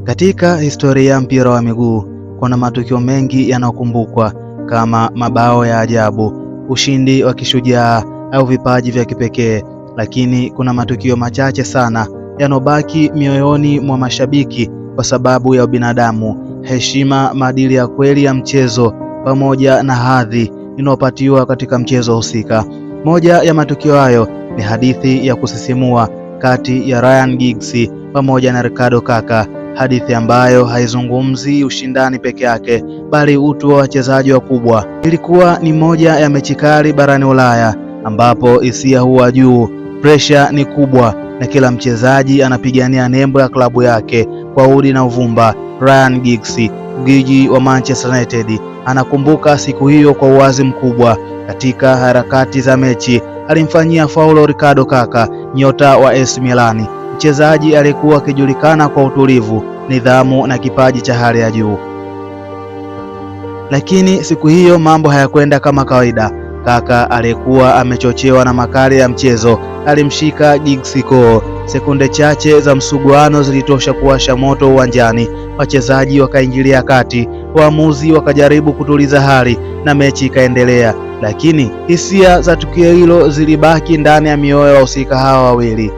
Katika historia ya mpira wa miguu kuna matukio mengi yanayokumbukwa kama mabao ya ajabu, ushindi wa kishujaa au vipaji vya kipekee, lakini kuna matukio machache sana yanobaki mioyoni mwa mashabiki kwa sababu ya ubinadamu, heshima, maadili ya kweli ya mchezo pamoja na hadhi inayopatiwa katika mchezo husika. Moja ya matukio hayo ni hadithi ya kusisimua kati ya Ryan Giggs pamoja na Ricardo Kaka, hadithi ambayo haizungumzi ushindani peke yake bali utu wa wachezaji wakubwa. Ilikuwa ni moja ya mechi kali barani Ulaya ambapo hisia huwa juu, pressure ni kubwa na kila mchezaji anapigania nembo ya klabu yake kwa udi na uvumba. Ryan Giggs, gwiji wa Manchester United, anakumbuka siku hiyo kwa uwazi mkubwa. Katika harakati za mechi alimfanyia faulo Ricardo Kaka, nyota wa AC Milan, mchezaji aliyekuwa akijulikana kwa utulivu, nidhamu na kipaji cha hali ya juu. Lakini siku hiyo mambo hayakwenda kama kawaida. Kaka aliyekuwa amechochewa na makali ya mchezo alimshika Giggs koo. Sekunde chache za msuguano zilitosha kuwasha moto uwanjani. Wachezaji wakaingilia kati, waamuzi wakajaribu kutuliza hali na mechi ikaendelea, lakini hisia za tukio hilo zilibaki ndani ya mioyo ya wahusika hawa wawili.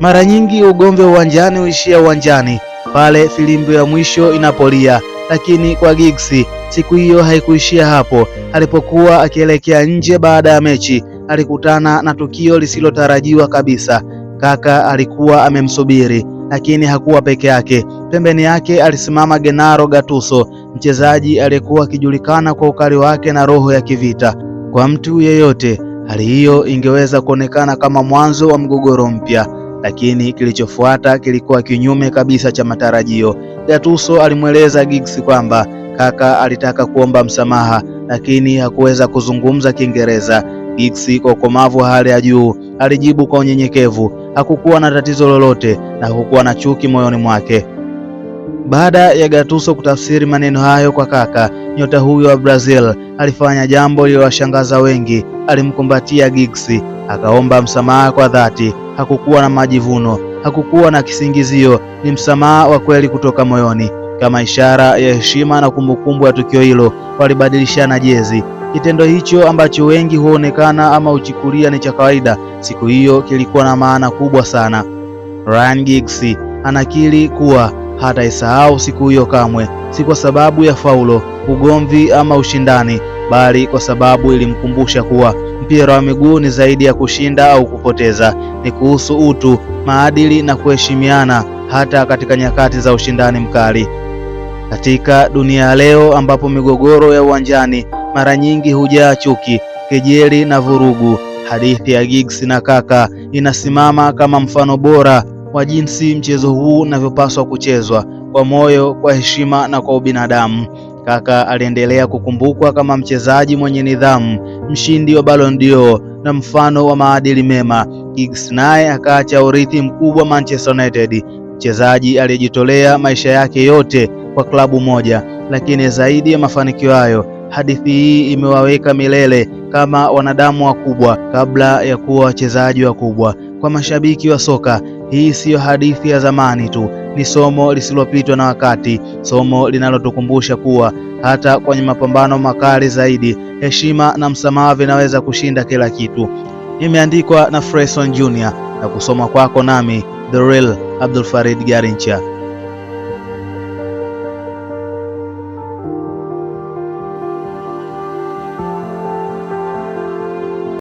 Mara nyingi ugomvi uwanjani huishia uwanjani pale filimbi ya mwisho inapolia, lakini kwa Giggs siku hiyo haikuishia hapo. Alipokuwa akielekea nje baada ya mechi, alikutana na tukio lisilotarajiwa kabisa. Kaka alikuwa amemsubiri, lakini hakuwa peke yake. Pembeni yake alisimama Gennaro Gattuso, mchezaji aliyekuwa akijulikana kwa ukali wake na roho ya kivita. Kwa mtu yeyote, hali hiyo ingeweza kuonekana kama mwanzo wa mgogoro mpya, lakini kilichofuata kilikuwa kinyume kabisa cha matarajio. Gattuso alimweleza Giggs kwamba Kaka alitaka kuomba msamaha, lakini hakuweza kuzungumza Kiingereza. Giggs kwa ukomavu wa hali ya juu alijibu kwa unyenyekevu. Hakukuwa na tatizo lolote na hakukuwa na chuki moyoni mwake. Baada ya Gattuso kutafsiri maneno hayo kwa Kaka, nyota huyo wa Brazil alifanya jambo lililowashangaza wengi. Alimkumbatia Giggs, akaomba msamaha kwa dhati. Hakukuwa na majivuno, hakukuwa na kisingizio, ni msamaha wa kweli kutoka moyoni. Kama ishara ya heshima na kumbukumbu ya tukio hilo, walibadilishana jezi. Kitendo hicho ambacho wengi huonekana ama uchukulia ni cha kawaida, siku hiyo kilikuwa na maana kubwa sana. Ryan Giggs anakiri kuwa hataisahau siku hiyo kamwe, si kwa sababu ya faulo, ugomvi ama ushindani, bali kwa sababu ilimkumbusha kuwa mpira wa miguu ni zaidi ya kushinda au kupoteza. Ni kuhusu utu, maadili na kuheshimiana hata katika nyakati za ushindani mkali. Katika dunia ya leo ambapo migogoro ya uwanjani mara nyingi hujaa chuki, kejeli na vurugu, hadithi ya Giggs na Kaka inasimama kama mfano bora wa jinsi mchezo huu unavyopaswa kuchezwa kwa moyo, kwa heshima na kwa ubinadamu. Kaka aliendelea kukumbukwa kama mchezaji mwenye nidhamu, mshindi wa Ballon d'Or na mfano wa maadili mema. Giggs naye akaacha urithi mkubwa Manchester United, mchezaji aliyejitolea maisha yake yote kwa klabu moja. Lakini zaidi ya mafanikio hayo, hadithi hii imewaweka milele kama wanadamu wakubwa kabla ya kuwa wachezaji wakubwa. Kwa mashabiki wa soka, hii siyo hadithi ya zamani tu, ni somo lisilopitwa na wakati, somo linalotukumbusha kuwa hata kwenye mapambano makali zaidi, heshima na msamaha vinaweza kushinda kila kitu. Imeandikwa na Fresson Jr. na kusoma kwako nami The Real Abdul Farid Garincha.